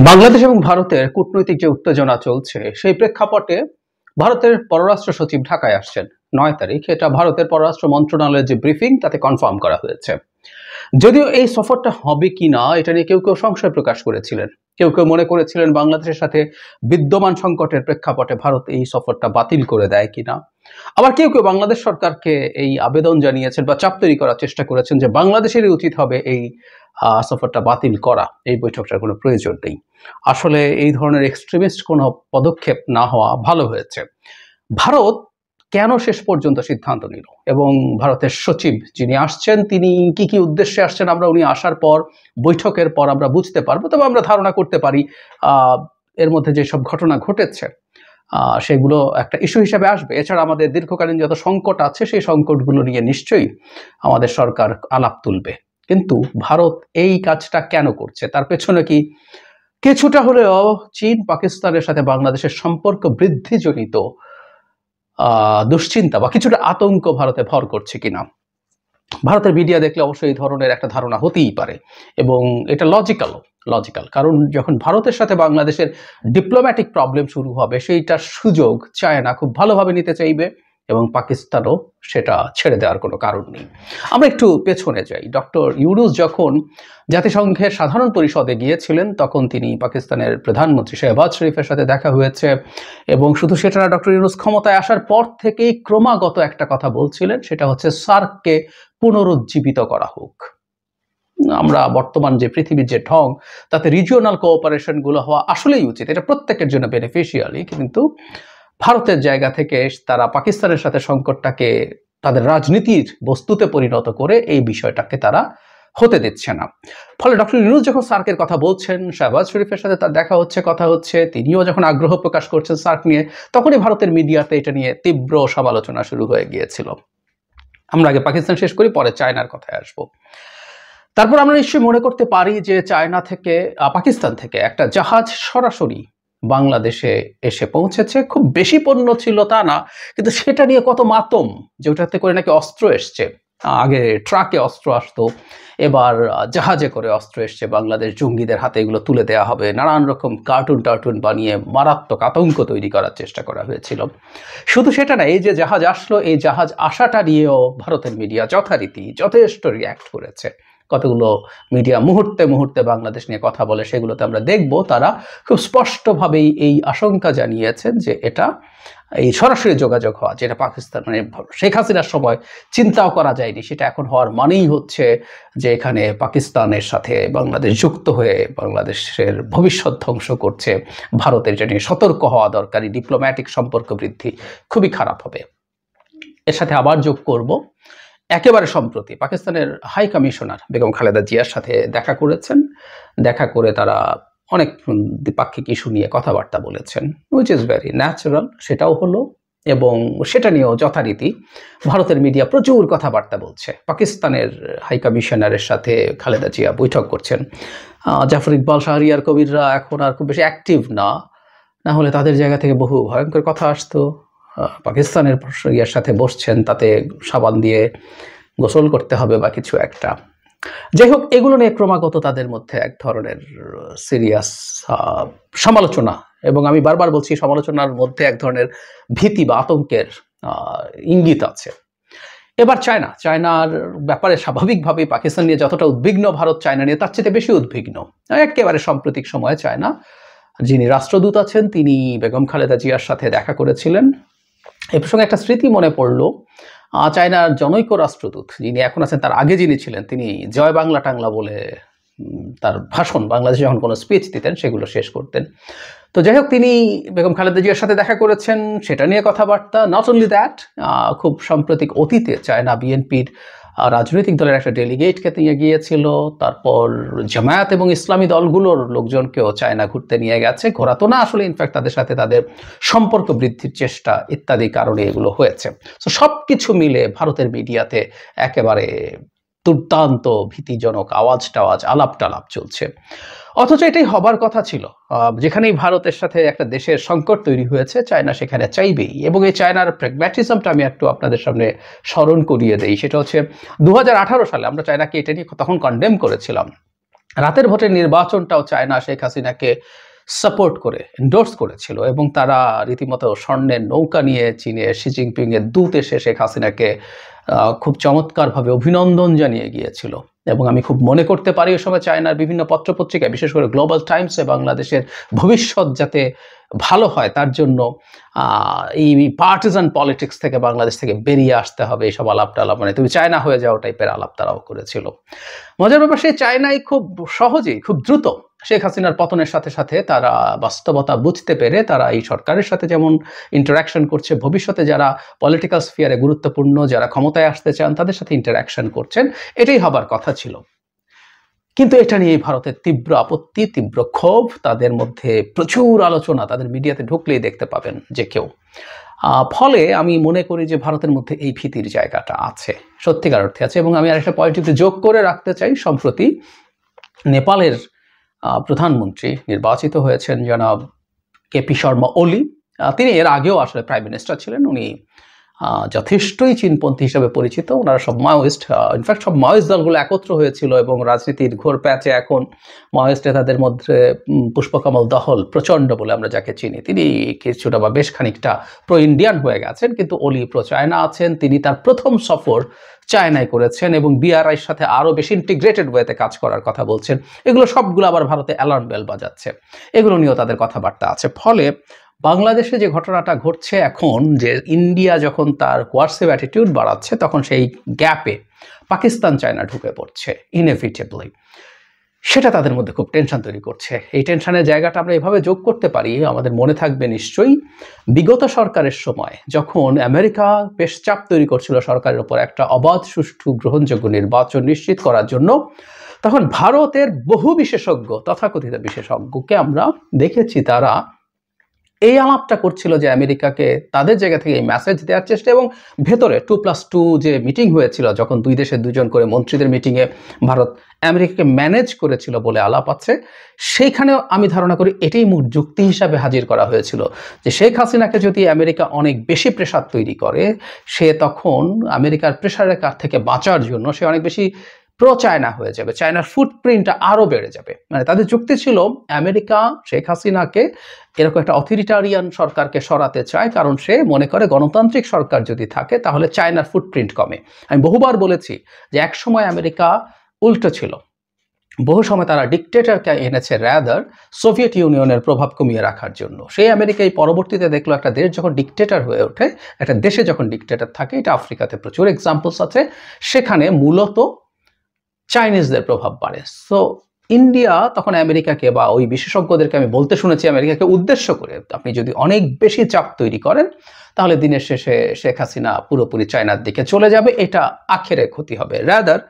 বাংলাদেশ এবং ভারতের কূটনৈতিক যে উত্তেজনা চলছে সেই প্রেক্ষাপটে ভারতের পররাষ্ট্র সচিব ঢাকায় আসছেন 9 তারিখ। এটা ভারতের পররাষ্ট্র মন্ত্রণালয়ের যে ব্রিফিং তাতে কনফার্ম করা হয়েছে। যদিও এই সফরটা হবে কিনা এটা নিয়ে কেউ কেউ সংশয় প্রকাশ করেছিলেন। কেউ কেউ মনে করেছিলেন বাংলাদেশের সাথে বিদ্যমান সংকটের প্রেক্ষাপটে ভারত এই সফরটা বাতিল করে দেয় কিনা। আবার কেউ কেউ বাংলাদেশ সরকারকে এই আবেদন জানিয়েছেন বা চাপ তৈরি করার চেষ্টা করেছেন যে বাংলাদেশেরই উচিত হবে এই সফরটা বাতিল করা, এই বৈঠকটার কোনো প্রয়োজন নেই। আসলে এই ধরনের এক্সট্রিমিস্ট কোনো পদক্ষেপ না হওয়া ভালো হয়েছে। ভারত কেন শেষ পর্যন্ত সিদ্ধান্ত নিল এবং ভারতের সচিব যিনি আসছেন তিনি কি কি উদ্দেশ্যে আসছেন আমরা উনি আসার পর বৈঠকের পর আমরা বুঝতে পারবো। তবে আমরা ধারণা করতে পারি এর মধ্যে যেসব ঘটনা ঘটেছে সেগুলো একটা ইস্যু হিসেবে আসবে। এছাড়া আমাদের দীর্ঘকালীন যত সংকট আছে সেই সংকটগুলো নিয়ে নিশ্চয়ই আমাদের সরকার আলাপ তুলবে। কিন্তু ভারত এই কাজটা কেন করছে, তার পেছনে কি কিছুটা হলেও চীন পাকিস্তানের সাথে বাংলাদেশের সম্পর্ক বৃদ্ধিজনিত দুশ্চিন্তা বা কিছুটা আতঙ্ক ভারতে ভর করছে কিনা? ভারতের মিডিয়া দেখলে অবশ্যই এই ধরনের একটা ধারণা হতেই পারে এবং এটা লজিক্যাল। কারণ যখন ভারতের সাথে বাংলাদেশের ডিপ্লোম্যাটিক প্রবলেম শুরু হবে সেইটার সুযোগ চায়না খুব ভালোভাবে নিতে চাইবে এবং পাকিস্তানও সেটা ছেড়ে দেওয়ার কোনো কারণ নেই। আমরা একটু পেছনে যাই। ডক্টর ইউনূস যখন জাতিসংঘের সাধারণ পরিষদে গিয়েছিলেন তখন তিনি পাকিস্তানের প্রধানমন্ত্রী শেহবাজ শরীফের সাথে দেখা হয়েছে এবং শুধু সেটা না, ডক্টর ইউনূস ক্ষমতায় আসার পর থেকেই ক্রমাগত একটা কথা বলছিলেন, সেটা হচ্ছে সার্ককে পুনরুজ্জীবিত করা হোক। আমরা বর্তমান যে পৃথিবীর যে ঢং তাতে রিজিওনাল কোঅপারেশনগুলো হওয়া আসলেই উচিত, এটা প্রত্যেকের জন্য বেনিফিশিয়ালি। কিন্তু ভারতের জায়গা থেকে তারা পাকিস্তানের সাথে সংকটটাকে তাদের রাজনীতির বস্তুতে পরিণত করে এই বিষয়টাকে তারা হতে দিচ্ছে না। ফলে ডক্টর ইউনূস যখন সার্কের কথা বলছেন, শাহবাজ শরীফের সাথে তার দেখা হচ্ছে, কথা হচ্ছে, তিনিও যখন আগ্রহ প্রকাশ করছেন সার্ক নিয়ে, তখনই ভারতের মিডিয়াতে এটা নিয়ে তীব্র সমালোচনা শুরু হয়ে গিয়েছিল। আমরা আগে পাকিস্তান শেষ করি, পরে চায়নার কথায় আসবো। তারপর আমরা নিশ্চয়ই মনে করতে পারি যে চায়না থেকে পাকিস্তান থেকে একটা জাহাজ সরাসরি বাংলাদেশে এসে পৌঁছেছে। খুব বেশি পণ্য ছিল তা না, কিন্তু সেটা নিয়ে কত মাতম যে ওটাতে করে নাকি অস্ত্র এসছে। আগে ট্রাকে অস্ত্র আসতো, এবার জাহাজে করে অস্ত্র এসছে, বাংলাদেশ জঙ্গিদের হাতে এগুলো তুলে দেওয়া হবে, নানান রকম কার্টুন বানিয়ে মারাত্মক আতঙ্ক তৈরি করার চেষ্টা করা হয়েছিল। শুধু সেটা না, এই যে জাহাজ আসলো, এই জাহাজ আসাটা নিয়েও ভারতের মিডিয়া যথারীতি যথেষ্ট রিয়্যাক্ট করেছে। কতগুলো মিডিয়া মুহূর্তে বাংলাদেশ নিয়ে কথা বলে, সেগুলোতে আমরা দেখব তারা খুব স্পষ্টভাবেই এই আশঙ্কা জানিয়েছেন যে এটা এই সরাসরি যোগাযোগ হওয়া, যেটা পাকিস্তান মানে শেখ হাসিনার সময় চিন্তাও করা যায়নি, সেটা এখন হওয়ার মানেই হচ্ছে যে এখানে পাকিস্তানের সাথে বাংলাদেশ যুক্ত হয়ে বাংলাদেশের ভবিষ্যৎ ধ্বংস করছে। ভারতের এটা নিয়ে সতর্ক হওয়া দরকারি, ডিপ্লোম্যাটিক সম্পর্ক বৃদ্ধি খুবই খারাপ হবে। এর সাথে আবার যোগ করব, একেবারে সম্প্রতি পাকিস্তানের হাই কমিশনার বেগম খালেদা জিয়ার সাথে দেখা করেছেন। দেখা করে তারা অনেক দ্বিপাক্ষিক ইস্যু নিয়ে কথাবার্তা বলেছেন, উইচ ইজ ভেরি ন্যাচারাল, সেটাও হলো। এবং সেটা নিয়েও যথারীতি ভারতের মিডিয়া প্রচুর কথাবার্তা বলছে। পাকিস্তানের হাই কমিশনারের সাথে খালেদা জিয়া বৈঠক করছেন। জাফর ইকবাল, শাহরিয়ার কবিররা এখন আর খুব বেশি অ্যাক্টিভ না হলে তাদের জায়গা থেকে বহু ভয়ঙ্কর কথা আসতো। পাকিস্তানের ইয়ার সাথে বসছেন, তাতে সাবান দিয়ে গোসল করতে হবে বা কিছু একটা। যাই হোক, এগুলো নিয়ে ক্রমাগত তাদের মধ্যে এক ধরনের সিরিয়াস সমালোচনা, এবং আমি বারবার বলছি সমালোচনার মধ্যে এক ধরনের ভীতি বা আতঙ্কের ইঙ্গিত আছে। এবার চায়নার ব্যাপারে স্বাভাবিকভাবেই পাকিস্তান নিয়ে যতটা উদ্বিগ্ন ভারত, চায়না নিয়ে তার চেয়ে বেশি উদ্বিগ্ন। একেবারে সাম্প্রতিক সময়ে চায়না যিনি রাষ্ট্রদূত আছেন তিনি বেগম খালেদা জিয়ার সাথে দেখা করেছিলেন। এ প্রসঙ্গে একটা স্মৃতি মনে পড়ল। চায়নার জনৈক রাষ্ট্রদূত যিনি এখন আছেন, তার আগে যিনি ছিলেন, তিনি জয় বাংলা টাংলা বলে তার ভাষণ, বাংলাদেশে যখন কোনো স্পিচ দিতেন সেগুলো শেষ করতেন। তো যাই হোক, তিনি বেগম খালেদা জিয়ার সাথে দেখা করেছেন, সেটা নিয়ে কথাবার্তা। নট অনলি দ্যাট, খুব সাম্প্রতিক অতীতে চায়না বিএনপির রাজনৈতিক দলের একটা ডেলিগেটকে নিয়ে গিয়েছিল। তারপর জামায়াত এবং ইসলামী দলগুলোর লোকজনকেও চায়না ঘুরতে নিয়ে গেছে। ঘোরাতো না আসলে, ইনফ্যাক্ট তাদের সাথে তাদের সম্পর্ক বৃদ্ধির চেষ্টা ইত্যাদি কারণে এগুলো হয়েছে। তো সব কিছু মিলে ভারতের মিডিয়াতে একেবারে দুর্দান্ত ভীতিজনক আওয়াজ আলাপ টালাপ চলছে। অথচ এটাই হবার কথা ছিল। যেখানেই ভারতের সাথে একটা দেশের সংকট তৈরি হয়েছে, চায়না সেখানে চাইবেই। এবং এই চায়নার প্র্যাগম্যাটিজমটা আমি একটু আপনাদের সামনে স্মরণ করিয়ে দেই। সেটা হচ্ছে 2018 সালে আমরা চায়নাকে এটা নিয়ে তখন কন্ডেম করেছিলাম রাতের ভোটের নির্বাচনটাও চায়না শেখ হাসিনাকে সাপোর্ট করে এন্ডোর্স করেছিল এবং তারা রীতিমতো স্বর্ণের নৌকা নিয়ে চীনে শি জিনপিং এর দূত এসে শেখ হাসিনাকে খুব চমৎকারভাবে অভিনন্দন জানিয়ে গিয়েছিল। এবং আমি খুব মনে করতে পারি ওই সময় চায়নার বিভিন্ন পত্রপত্রিকায়, বিশেষ করে গ্লোবাল টাইমসে, বাংলাদেশের ভবিষ্যৎ যাতে ভালো হয় তার জন্য এই পার্টিজান পলিটিক্স থেকে বাংলাদেশ থেকে বেরিয়ে আসতে হবে, এইসব আলাপ টালাপ, মানে তুমি চায়না হয়ে যাও টাইপের আলাপ তারাও করেছিল। মজার ব্যাপার, সেই চায়নাই খুব সহজেই, খুব দ্রুত শেখ হাসিনার পতনের সাথে সাথে তারা বাস্তবতা বুঝতে পেরে তারা এই সরকারের সাথে যেমন ইন্টারাকশন করছে, ভবিষ্যতে যারা পলিটিক্যাল স্ফিয়ারে গুরুত্বপূর্ণ, যারা ক্ষমতায় আসতে চান তাদের সাথে ইন্টারাকশন করছেন, এটাই হবার কথা ছিল। কিন্তু এটা নিয়ে ভারতের তীব্র আপত্তি, তীব্র ক্ষোভ, তাদের মধ্যে প্রচুর আলোচনা, তাদের মিডিয়াতে ঢুকলেই দেখতে পাবেন যে কেউ। ফলে আমি মনে করি যে ভারতের মধ্যে এই ভীতির জায়গাটা আছে, সত্যিকার অর্থে আছে। এবং আমি আরেকটা পয়েন্ট একটু যোগ করে রাখতে চাই, সম্প্রতি নেপালের প্রধানমন্ত্রী নির্বাচিত হয়েছেন জনাব কেপি শর্মা ওলি। তিনি এর আগেও আসলে প্রাইম মিনিস্টার ছিলেন। উনি যথেষ্টই চীনপন্থী হিসেবে পরিচিত। ওনারা সব মাওয়িস্ট, ইনফ্যাক্ট সব মাওয়িস্ট দলগুলো একত্র হয়েছিল এবং রাজনীতির ঘোর প্যাচে এখন মাওয়িস্ট নেতাদের মধ্যে পুষ্পকমল দহল প্রচণ্ড বলে আমরা যাকে চিনি, তিনি কিছুটা বা বেশ খানিকটা প্রো ইন্ডিয়ান হয়ে গেছেন, কিন্তু ওলি প্রো চায়না আছেন। তিনি তার প্রথম সফর চায়নায় করেছেন এবং বিআরআইয়ের সাথে আরও বেশি ইন্টিগ্রেটেড ওয়েতে কাজ করার কথা বলছেন। এগুলো সবগুলো আবার ভারতে অ্যালার্ম বেল বাজাচ্ছে, এগুলো নিয়েও তাদের কথাবার্তা আছে। ফলে বাংলাদেশে যে ঘটনাটা ঘটছে এখন, যে ইন্ডিয়া যখন তার কোয়ার্সিভ অ্যাটিটিউড বাড়াচ্ছে তখন সেই গ্যাপে পাকিস্তান চায়না ঢুকে পড়ছে ইনএভিটেবলি, সেটা তাদের মধ্যে খুব টেনশন তৈরি করছে। এই টেনশনের জায়গাটা আমরা এভাবে যোগ করতে পারি, আমাদের মনে থাকবে নিশ্চয়ই বিগত সরকারের সময় যখন আমেরিকা বেশ চাপ তৈরি করছিল সরকারের উপর একটা অবাধ, সুষ্ঠু, গ্রহণযোগ্য নির্বাচন নিশ্চিত করার জন্য, তখন ভারতের বহু বিশেষজ্ঞ, তথাকথিত বিশেষজ্ঞকে আমরা দেখেছি তারা এই আলাপটা করছিল যে আমেরিকাকে তাদের জায়গা থেকে এই মেসেজ দেওয়ার চেষ্টা। এবং ভেতরে 2+2 যে মিটিং হয়েছিল, যখন দুই দেশের দুজন করে মন্ত্রীদের মিটিংয়ে ভারত আমেরিকাকে ম্যানেজ করেছিল বলে আলাপ আছে, সেইখানেও আমি ধারণা করি এটাই মূল যুক্তি হিসাবে হাজির করা হয়েছিল যে শেখ হাসিনাকে যদি আমেরিকা অনেক বেশি প্রেশার তৈরি করে, সে তখন আমেরিকার প্রেশারের কাছ থেকে বাঁচার জন্য সে অনেক বেশি প্রো চায়না হয়ে যাবে, চায়নার ফুটপ্রিন্টটা আরও বেড়ে যাবে। মানে তাদের যুক্তি ছিল আমেরিকা শেখ হাসিনাকে এরকম একটা অথরিটারিয়ান সরকারকে সরাতে চায়, কারণ সে মনে করে গণতান্ত্রিক সরকার যদি থাকে তাহলে চায়নার ফুটপ্রিন্ট কমে। আমি বহুবার বলেছি যে একসময় আমেরিকা উল্টো ছিল, বহু সময় তারা ডিকটেটরকে এনেছে র্যাদার সোভিয়েত ইউনিয়নের প্রভাব কমিয়ে রাখার জন্য। সেই আমেরিকাই পরবর্তীতে দেখলো একটা দেশ যখন ডিকটেটর হয়ে ওঠে, একটা দেশে যখন ডিকটেটর থাকে, এটা আফ্রিকাতে প্রচুর এক্সাম্পলস আছে, সেখানে মূলত চাইনিজদের প্রভাব বাড়ে। সো ইন্ডিয়া তখন আমেরিকাকে বা ওই বিশেষজ্ঞদেরকে আমি বলতে শুনেছি আমেরিকাকে উদ্দেশ্য করে, আপনি যদি অনেক বেশি চাপ তৈরি করেন তাহলে দিনের শেষে শেখ হাসিনা পুরোপুরি চায়নার দিকে চলে যাবে, এটা আখেরে ক্ষতি হবে। রাদার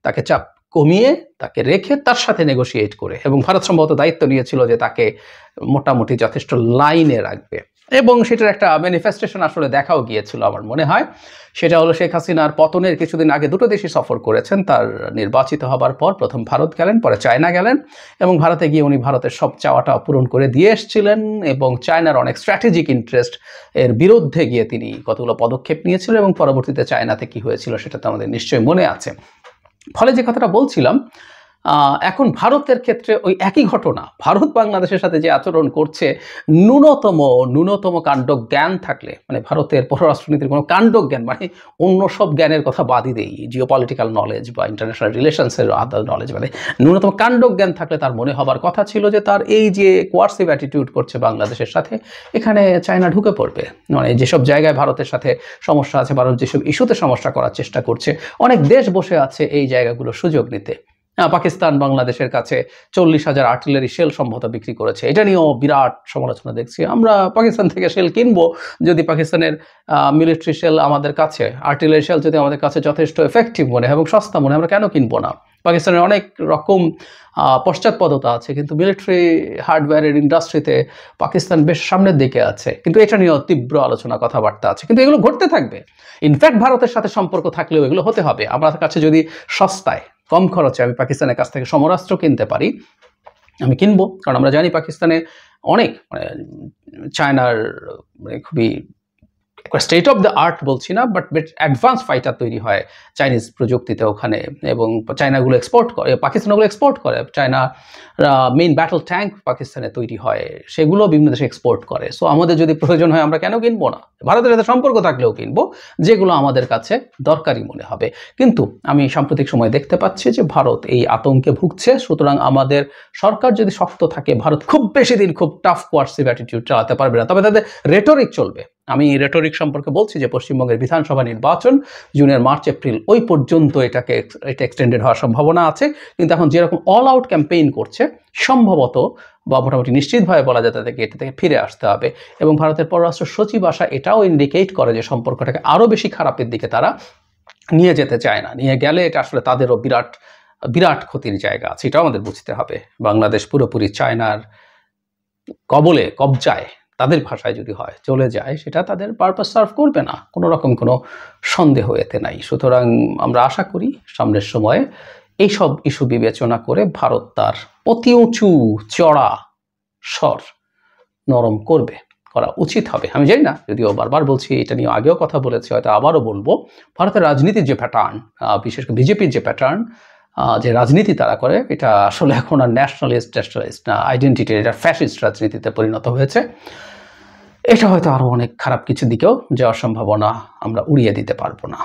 তাকে চাপ কমিয়ে, তাকে রেখে তার সাথে নেগোশিয়েট করে, এবং ভারত সম্ভবত দায়িত্ব নিয়েছিল যে তাকে মোটামুটি যথেষ্ট লাইনে রাখবে, এবং সেটার একটা ম্যানিফেস্টেশন আসলে দেখাও গিয়েছিল আমার মনে হয়। সেটা হলো শেখ হাসিনার পতনের কিছুদিন আগে দুটো দেশই সফর করেছেন। তার নির্বাচিত হবার পর প্রথম ভারত গেলেন, পরে চায়না গেলেন, এবং ভারতে গিয়ে উনি ভারতের সব চাওয়াটা পূরণ করে দিয়ে এসেছিলেন, এবং চায়নার অনেক স্ট্র্যাটেজিক ইন্টারেস্ট এর বিরুদ্ধে গিয়ে তিনি কতগুলো পদক্ষেপ নিয়েছিলেন, এবং পরবর্তীতে চায়নাতে কি হয়েছিল সেটা তো আমাদের নিশ্চয়ই মনে আছে। ফলে যে কথাটা বলছিলাম, এখন ভারতের ক্ষেত্রে ওই একই ঘটনা, ভারত বাংলাদেশের সাথে যে আচরণ করছে, ন্যূনতম কাণ্ড জ্ঞান থাকলে, মানে ভারতের পররাষ্ট্রনীতির কোনো কাণ্ড জ্ঞান, মানে অন্য সব জ্ঞানের কথা বাদই দেই, জিওপলিটিক্যাল নলেজ বা ইন্টারন্যাশনাল রিলেশনসের আদার নলেজ, মানে ন্যূনতম কাণ্ড জ্ঞান থাকলে তার মনে হবার কথা ছিল যে তার এই যে কোয়ার্সিভ অ্যাটিটিউড করছে বাংলাদেশের সাথে, এখানে চায়না ঢুকে পড়বে। মানে যেসব জায়গায় ভারতের সাথে সমস্যা আছে, ভারত যেসব ইস্যুতে সমস্যা করার চেষ্টা করছে, অনেক দেশ বসে আছে এই জায়গাগুলো সুযোগ নিতে। পাকিস্তান বাংলাদেশের কাছে 40,000 আর্টিলারি শেল সম্ভবত বিক্রি করেছে, এটা নিয়েও বিরাট সমালোচনা দেখছি। আমরা পাকিস্তান থেকে শেল কিনবো যদি পাকিস্তানের মিলিটারি শেল আমাদের কাছে, আর্টিলারি শেল যদি আমাদের কাছে যথেষ্ট এফেক্টিভ মনে হয় এবং সস্তা মনে হয়, আমরা কেন কিনবো না? পাকিস্তানের অনেক রকম পশ্চাৎপদতা আছে, কিন্তু মিলিটারি হার্ডওয়্যারের ইন্ডাস্ট্রিতে পাকিস্তান বেশ সামনের দিকে আছে, কিন্তু এটা নিয়েও তীব্র আলোচনা কথাবার্তা আছে। কিন্তু এগুলো ঘটতে থাকবে। ইনফ্যাক্ট ভারতের সাথে সম্পর্ক থাকলেও এগুলো হতে হবে। আমাদের কাছে যদি সস্তায়, কম খরচে আমি পাকিস্তানের কাছ থেকে সমরাস্ত্র কিনতে পারি, আমি কিনবো, কারণ আমরা জানি পাকিস্তানে অনেক চায়নার খুবই স্টেট অফ দ্য আর্ট বলছি না, বাট অ্যাডভান্স ফাইটার তৈরি হয় চাইনিজ প্রযুক্তিতে ওখানে, এবং চায়নাগুলো এক্সপোর্ট করে, পাকিস্তানগুলো এক্সপোর্ট করে। চায়না মেইন ব্যাটল ট্যাঙ্ক পাকিস্তানে তৈরি হয়, সেগুলো বিভিন্ন দেশে এক্সপোর্ট করে। সো আমাদের যদি প্রয়োজন হয় আমরা কেন কিনবো না? ভারতের সাথে সম্পর্ক থাকলেও কিনবো, যেগুলো আমাদের কাছে দরকারি মনে হবে। কিন্তু আমি সাম্প্রতিক সময় দেখতে পাচ্ছি যে ভারত এই আতঙ্কে ভুগছে। সুতরাং আমাদের সরকার যদি শক্ত থাকে, ভারত খুব বেশি দিন খুব টাফ কোয়ার্সিভ অ্যাটিটিউড চালাতে পারবে না, তবে তাদের রেটরিক চলবে। আমি রেটরিক সম্পর্কে বলছি যে পশ্চিমবঙ্গের বিধানসভা নির্বাচন জুনের মার্চ এপ্রিল ওই পর্যন্ত এটা এক্সটেন্ডেড হওয়ার সম্ভাবনা আছে। কিন্তু এখন যেরকম অল আউট ক্যাম্পেইন করছে, সম্ভবত বা মোটামুটি নিশ্চিতভাবে বলা যায় তাদেরকে এটা থেকে ফিরে আসতে হবে। এবং ভারতের পররাষ্ট্র সচিব আশা এটাও ইন্ডিকেট করে যে সম্পর্কটাকে আরও বেশি খারাপের দিকে তারা নিয়ে যেতে চায় না। নিয়ে গেলে এটা আসলে তাদেরও বিরাট বিরাট ক্ষতির জায়গা আছে, এটাও আমাদের বুঝতে হবে। বাংলাদেশ পুরোপুরি চায়নার কবজায় তাদের ভাষায় যদি হয় চলে যায়, সেটা তাদের পারপাস সার্ভ করবে না, কোনো রকম কোনো সন্দেহ এতে নাই। সুতরাং আমরা আশা করি সামনের সময়ে এইসব ইস্যু বিবেচনা করে ভারত তার অতি উঁচু চড়া স্বর নরম করা উচিত হবে। আমি জানি না, যদিও বারবার বলছি, এটা নিয়ে আগেও কথা বলেছি, হয়তো আবারও বলবো, ভারতের রাজনীতির যে প্যাটার্ন, বিশেষ করে বিজেপির যে প্যাটার্ন, যে রাজনীতি তারা করে, এটা আসলে এখন আর ন্যাশনালিস্ট না, আইডেন্টিটির, এটা ফ্যাসিস্ট রাজনীতিতে পরিণত হয়েছে। এটা হয়তো আরও অনেক খারাপ কিছু দিকেও যাওয়ার সম্ভাবনা আমরা উড়িয়ে দিতে পারবো না।